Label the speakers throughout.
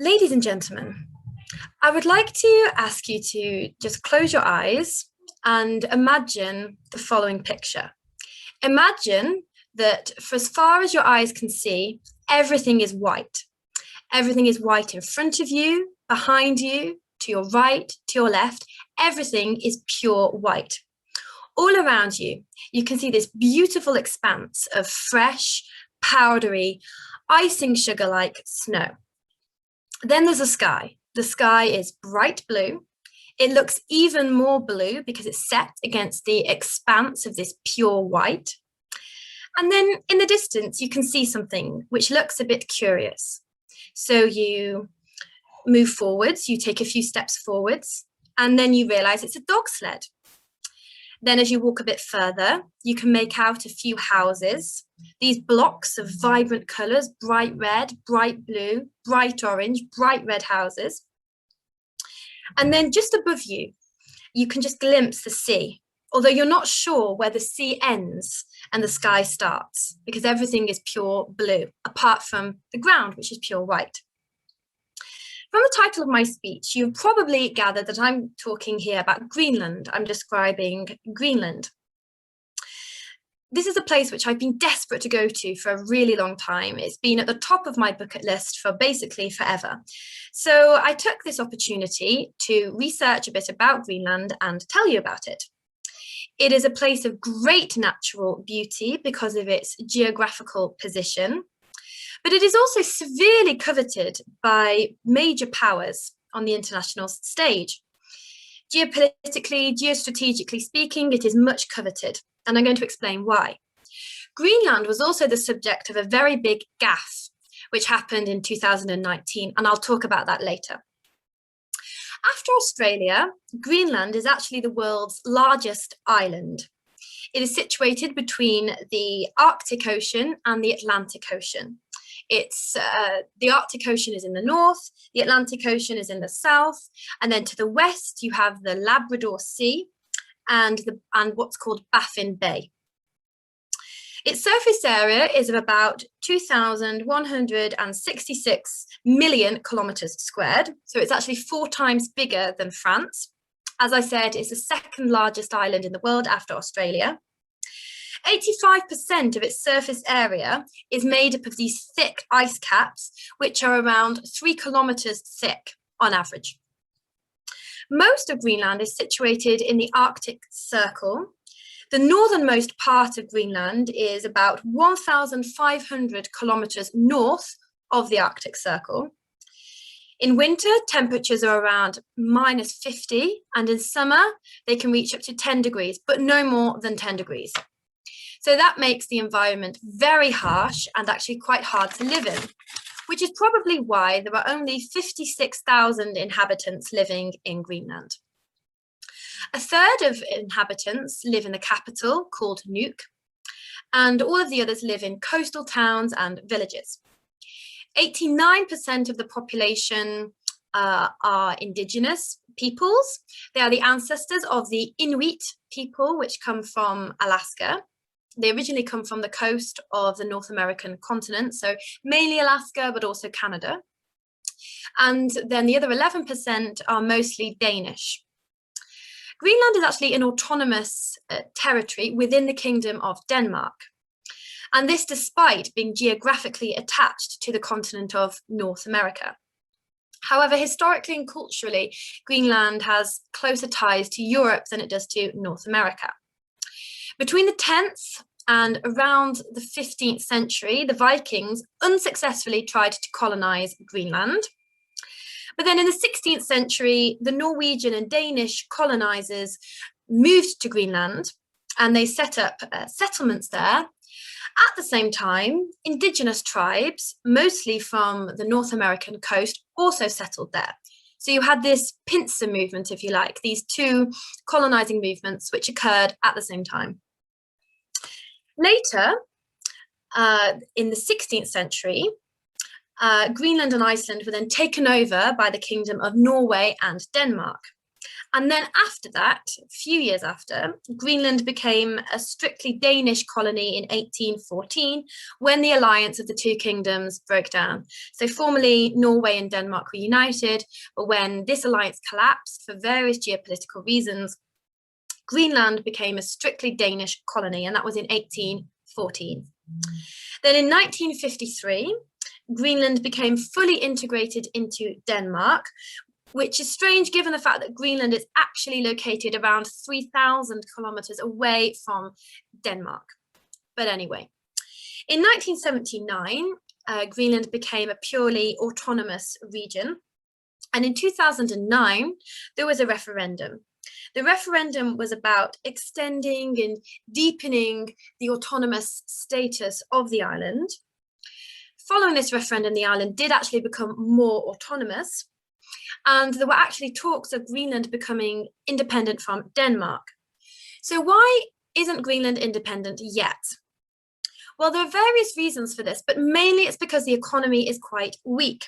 Speaker 1: Ladies and gentlemen, I would like to ask you to just close your eyes and imagine the following picture. Imagine that for as far as your eyes can see, everything is white. Everything is white in front of you, behind you, to your right, to your left. Everything is pure white. All around you, you can see this beautiful expanse of fresh, powdery, icing sugar-like snow. Then there's a sky. The sky is bright blue. It looks even more blue because it's set against the expanse of this pure white. And then in the distance, you can see something which looks a bit curious. So you move forwards, you take a few steps forwards, and then you realize it's a dog sled. Then as you walk a bit further, you can make out a few houses, these blocks of vibrant colors, bright red, bright blue, bright orange, bright red houses. And then just above you, you can just glimpse the sea, although you're not sure where the sea ends and the sky starts, because everything is pure blue, apart from the ground, which is pure white. From the title of my speech, you've probably gathered that I'm talking here about Greenland. I'm describing Greenland. This is a place which I've been desperate to go to for a really long time. It's been at the top of my bucket list for basically forever. So I took this opportunity to research a bit about Greenland and tell you about it. It is a place of great natural beauty because of its geographical position. But it is also severely coveted by major powers on the international stage. Geopolitically, geostrategically speaking, it is much coveted, and I'm going to explain why. Greenland was also the subject of a very big gaffe, which happened in 2019, and I'll talk about that later. After Australia, Greenland is actually the world's largest island. It is situated between the Arctic Ocean and the Atlantic Ocean. The Arctic Ocean is in the north, the Atlantic Ocean is in the south, and then to the west you have the Labrador Sea and what's called Baffin Bay. Its surface area is of about 2,166 million kilometers squared, so it's actually 4 times bigger than France. As I said, it's the second largest island in the world after Australia. 85% of its surface area is made up of these thick ice caps, which are around 3 kilometers thick on average. Most of Greenland is situated in the Arctic Circle. The northernmost part of Greenland is about 1,500 kilometers north of the Arctic Circle. In winter, temperatures are around -50, and in summer, they can reach up to 10 degrees, but no more than 10 degrees. So that makes the environment very harsh and actually quite hard to live in, which is probably why there are only 56,000 inhabitants living in Greenland. A third of inhabitants live in the capital, called Nuuk, and all of the others live in coastal towns and villages. 89% of the population are indigenous peoples. They are the ancestors of the Inuit people, which come from Alaska. They originally come from the coast of the North American continent, so mainly Alaska, but also Canada. And then the other 11% are mostly Danish. Greenland is actually an autonomous territory within the Kingdom of Denmark. And this despite being geographically attached to the continent of North America. However, historically and culturally, Greenland has closer ties to Europe than it does to North America. Between the 10th and around the 15th century, the Vikings unsuccessfully tried to colonize Greenland. But then in the 16th century, the Norwegian and Danish colonizers moved to Greenland and they set up settlements there. At the same time, indigenous tribes, mostly from the North American coast, also settled there. So you had this pincer movement, if you like, these two colonizing movements which occurred at the same time. Later, in the 16th century, Greenland and Iceland were then taken over by the Kingdom of Norway and Denmark. And then after that, a few years after, Greenland became a strictly Danish colony in 1814 when the alliance of the two kingdoms broke down. So formerly Norway and Denmark were united, but when this alliance collapsed for various geopolitical reasons, Greenland became a strictly Danish colony, and that was in 1814. Then in 1953, Greenland became fully integrated into Denmark, which is strange given the fact that Greenland is actually located around 3,000 kilometers away from Denmark. But anyway, in 1979, Greenland became a purely autonomous region. And in 2009, there was a referendum. The referendum was about extending and deepening the autonomous status of the island. Following this referendum, the island did actually become more autonomous, and there were actually talks of Greenland becoming independent from Denmark. So why isn't Greenland independent yet? Well, there are various reasons for this, but mainly it's because the economy is quite weak.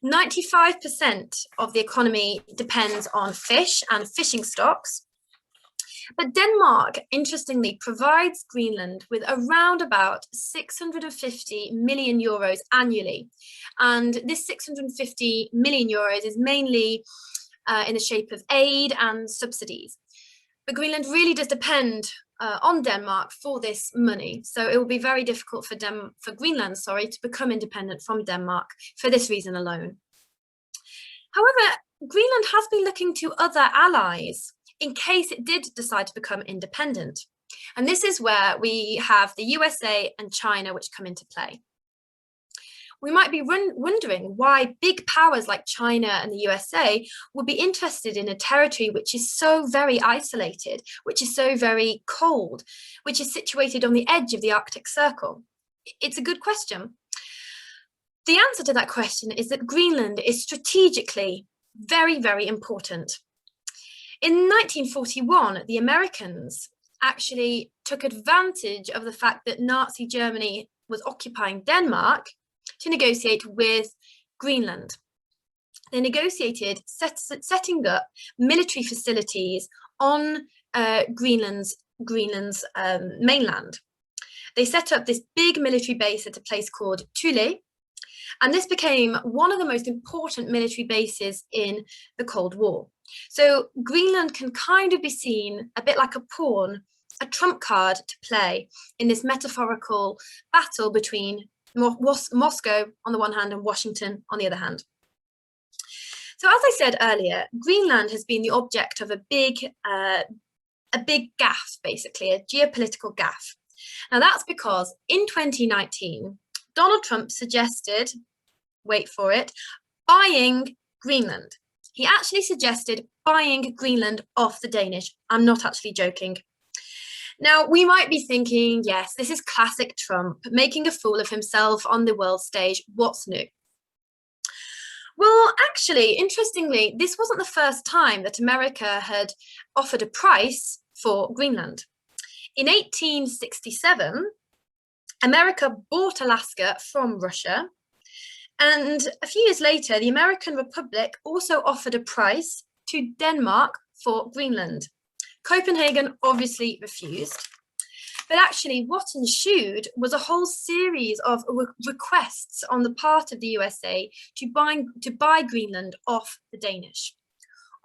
Speaker 1: 95% of the economy depends on fish and fishing stocks. But Denmark, interestingly, provides Greenland with around about 650 million euros annually. And this 650 million euros is mainly in the shape of aid and subsidies. But Greenland really does depend on Denmark for this money. So it will be very difficult for Greenland, to become independent from Denmark for this reason alone. However, Greenland has been looking to other allies in case it did decide to become independent. And this is where we have the USA and China which come into play. We might be wondering why big powers like China and the USA would be interested in a territory which is so very isolated, which is so very cold, which is situated on the edge of the Arctic Circle. It's a good question. The answer to that question is that Greenland is strategically very, very important. In 1941, the Americans actually took advantage of the fact that Nazi Germany was occupying Denmark to negotiate with Greenland. They negotiated setting up military facilities on Greenland's mainland. They set up this big military base at a place called Thule, and this became one of the most important military bases in the Cold War. So Greenland can kind of be seen a bit like a pawn, a trump card to play in this metaphorical battle between Moscow on the one hand and Washington on the other hand. So as I said earlier, Greenland has been the object of a big gaffe, basically, a geopolitical gaffe. Now that's because in 2019, Donald Trump suggested, wait for it, buying Greenland. He actually suggested buying Greenland off the Danish. I'm not actually joking. Now, we might be thinking, yes, this is classic Trump, making a fool of himself on the world stage. What's new? Well, actually, interestingly, this wasn't the first time that America had offered a price for Greenland. In 1867, America bought Alaska from Russia. And a few years later, the American Republic also offered a price to Denmark for Greenland. Copenhagen obviously refused. But actually what ensued was a whole series of requests on the part of the USA to buy Greenland off the Danish.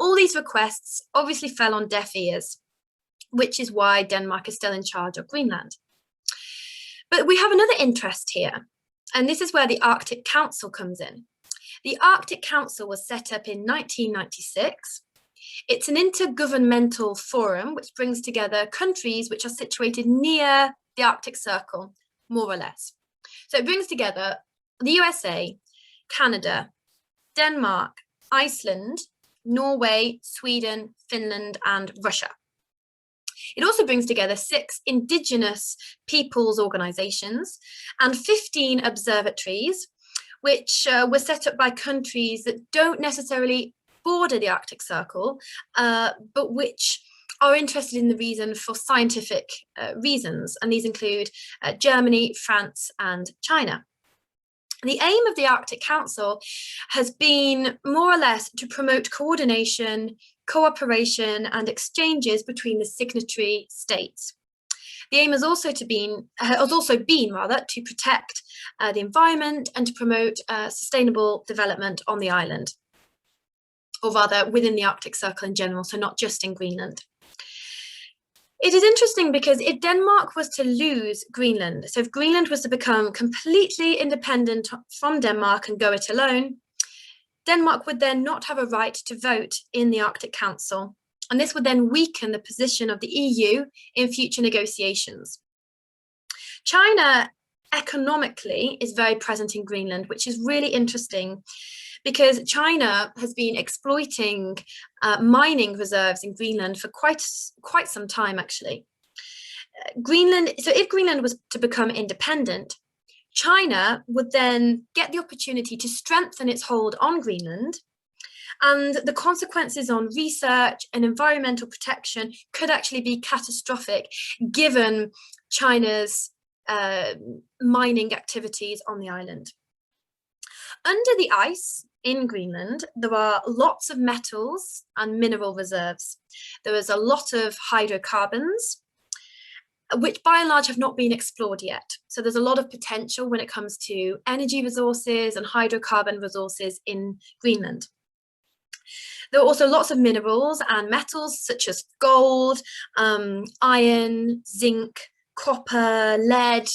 Speaker 1: All these requests obviously fell on deaf ears, which is why Denmark is still in charge of Greenland. But we have another interest here, and this is where the Arctic Council comes in. The Arctic Council was set up in 1996. It's an intergovernmental forum which brings together countries which are situated near the Arctic Circle, more or less. So it brings together the USA, Canada, Denmark, Iceland, Norway, Sweden, Finland, and Russia. It also brings together 6 indigenous peoples organizations and 15 observatories, which were set up by countries that don't necessarily border the Arctic Circle, but which are interested in the reason for scientific reasons. And these include Germany, France, and China. The aim of the Arctic Council has been more or less to promote coordination, cooperation and exchanges between the signatory states. The aim has also been to protect the environment and to promote sustainable development on the island, or rather within the Arctic Circle in general, so not just in Greenland. It is interesting because if Denmark was to lose Greenland, so if Greenland was to become completely independent from Denmark and go it alone, Denmark would then not have a right to vote in the Arctic Council, and this would then weaken the position of the EU in future negotiations. China economically is very present in Greenland, which is really interesting because China has been exploiting mining reserves in Greenland for quite some time, actually. So if Greenland was to become independent, China would then get the opportunity to strengthen its hold on Greenland, and the consequences on research and environmental protection could actually be catastrophic given China's mining activities on the island. Under the ice in Greenland, there are lots of metals and mineral reserves. There is a lot of hydrocarbons, which by and large have not been explored yet. So there's a lot of potential when it comes to energy resources and hydrocarbon resources in Greenland. There are also lots of minerals and metals such as gold, iron, zinc, copper, lead,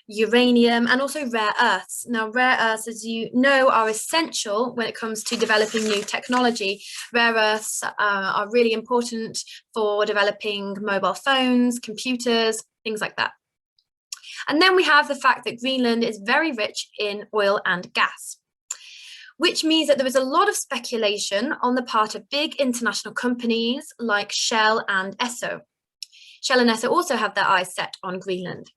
Speaker 1: uranium, and also rare earths. Now, rare earths, as you know, are essential when it comes to developing new technology. Rare earths are really important for developing mobile phones, computers, things like that. And then we have the fact that Greenland is very rich in oil and gas, which means that there is a lot of speculation on the part of big international companies like Shell and Esso. Shell and Esso also have their eyes set on Greenland,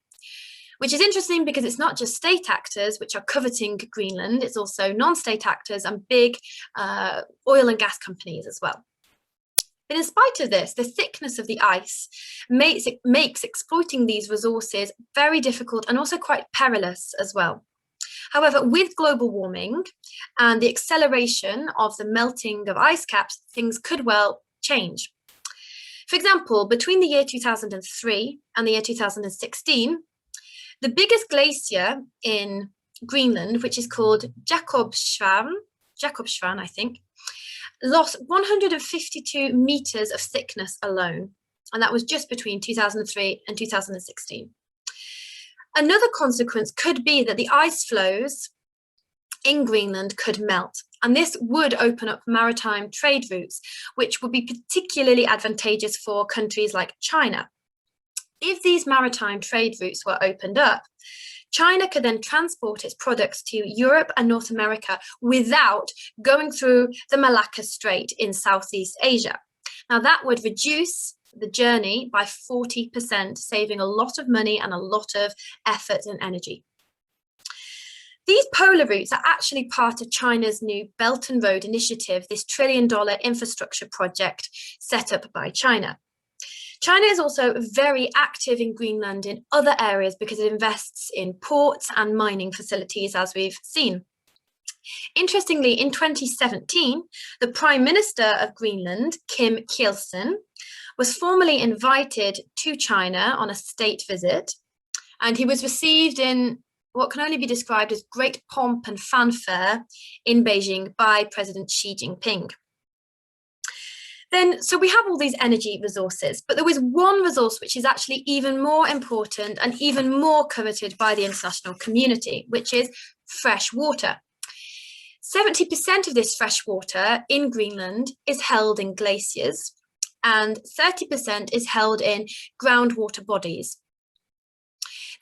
Speaker 1: which is interesting because it's not just state actors which are coveting Greenland, it's also non-state actors and big oil and gas companies as well. But in spite of this, the thickness of the ice makes exploiting these resources very difficult and also quite perilous as well. However, with global warming and the acceleration of the melting of ice caps, things could well change. For example, between the year 2003 and the year 2016, the biggest glacier in Greenland, which is called Jakobshavn, I think, lost 152 meters of thickness alone. And that was just between 2003 and 2016. Another consequence could be that the ice floes in Greenland could melt, and this would open up maritime trade routes, which would be particularly advantageous for countries like China. If these maritime trade routes were opened up, China could then transport its products to Europe and North America without going through the Malacca Strait in Southeast Asia. Now that would reduce the journey by 40%, saving a lot of money and a lot of effort and energy. These polar routes are actually part of China's new Belt and Road Initiative, this $1 trillion infrastructure project set up by China. China is also very active in Greenland in other areas because it invests in ports and mining facilities, as we've seen. Interestingly, in 2017, the Prime Minister of Greenland, Kim Kielsen, was formally invited to China on a state visit, and he was received in what can only be described as great pomp and fanfare in Beijing by President Xi Jinping. So we have all these energy resources, but there was one resource which is actually even more important and even more coveted by the international community, which is fresh water. 70% of this fresh water in Greenland is held in glaciers, and 30% is held in groundwater bodies.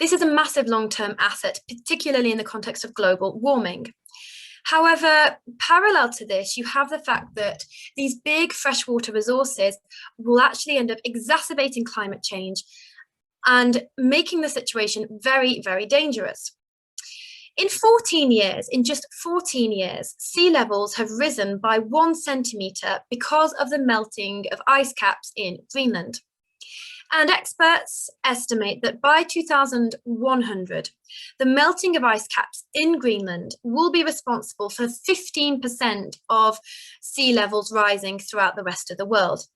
Speaker 1: This is a massive long-term asset, particularly in the context of global warming. However, parallel to this, you have the fact that these big freshwater resources will actually end up exacerbating climate change and making the situation very, very dangerous. In just 14 years, sea levels have risen by 1 centimetre because of the melting of ice caps in Greenland. And experts estimate that by 2100, the melting of ice caps in Greenland will be responsible for 15% of sea levels rising throughout the rest of the world.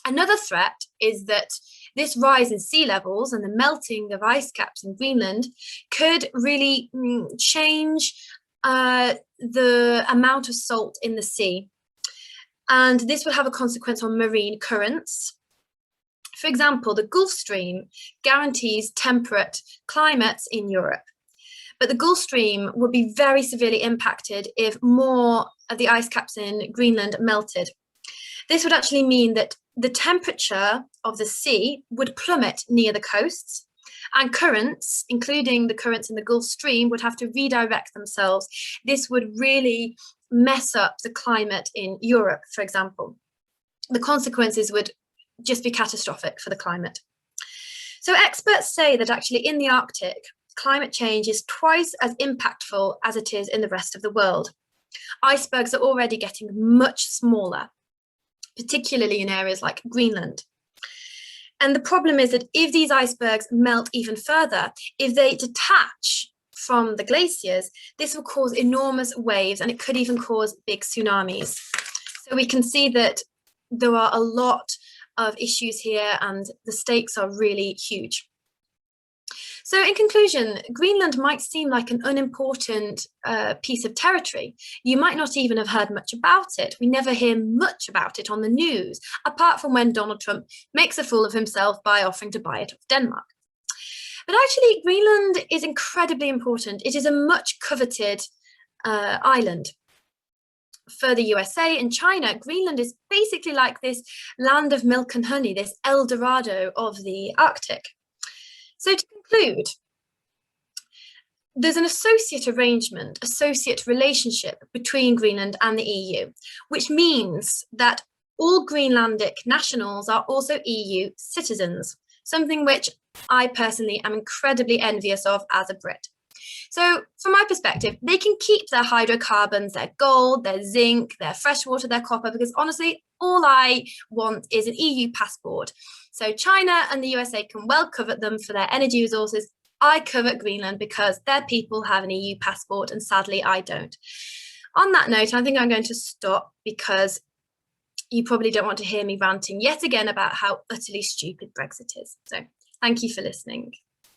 Speaker 1: Another threat is that this rise in sea levels and the melting of ice caps in Greenland could really change the amount of salt in the sea. And this would have a consequence on marine currents. For example, the Gulf Stream guarantees temperate climates in Europe, but the Gulf Stream would be very severely impacted if more of the ice caps in Greenland melted. This would actually mean that the temperature of the sea would plummet near the coasts, and currents, including the currents in the Gulf Stream, would have to redirect themselves. This would really mess up the climate in Europe, for example. The consequences would just be catastrophic for the climate. So experts say that actually in the Arctic, climate change is twice as impactful as it is in the rest of the world. Icebergs are already getting much smaller, particularly in areas like Greenland. And the problem is that if these icebergs melt even further, if they detach from the glaciers, this will cause enormous waves, and it could even cause big tsunamis. So we can see that there are a lot of issues here, and the stakes are really huge. So in conclusion, Greenland might seem like an unimportant piece of territory. You might not even have heard much about it. We never hear much about it on the news, apart from when Donald Trump makes a fool of himself by offering to buy it off Denmark. But actually, Greenland is incredibly important. It is a much coveted island. For the USA and China, Greenland is basically like this land of milk and honey, this El Dorado of the Arctic. So to conclude, there's an associate relationship between Greenland and the EU, which means that all Greenlandic nationals are also EU citizens, something which I personally am incredibly envious of as a Brit. So from my perspective, they can keep their hydrocarbons, their gold, their zinc, their freshwater, their copper, because honestly, all I want is an EU passport. So China and the USA can well covet them for their energy resources. I covet Greenland because their people have an EU passport, and sadly I don't. On that note, I think I'm going to stop because you probably don't want to hear me ranting yet again about how utterly stupid Brexit is. So thank you for listening.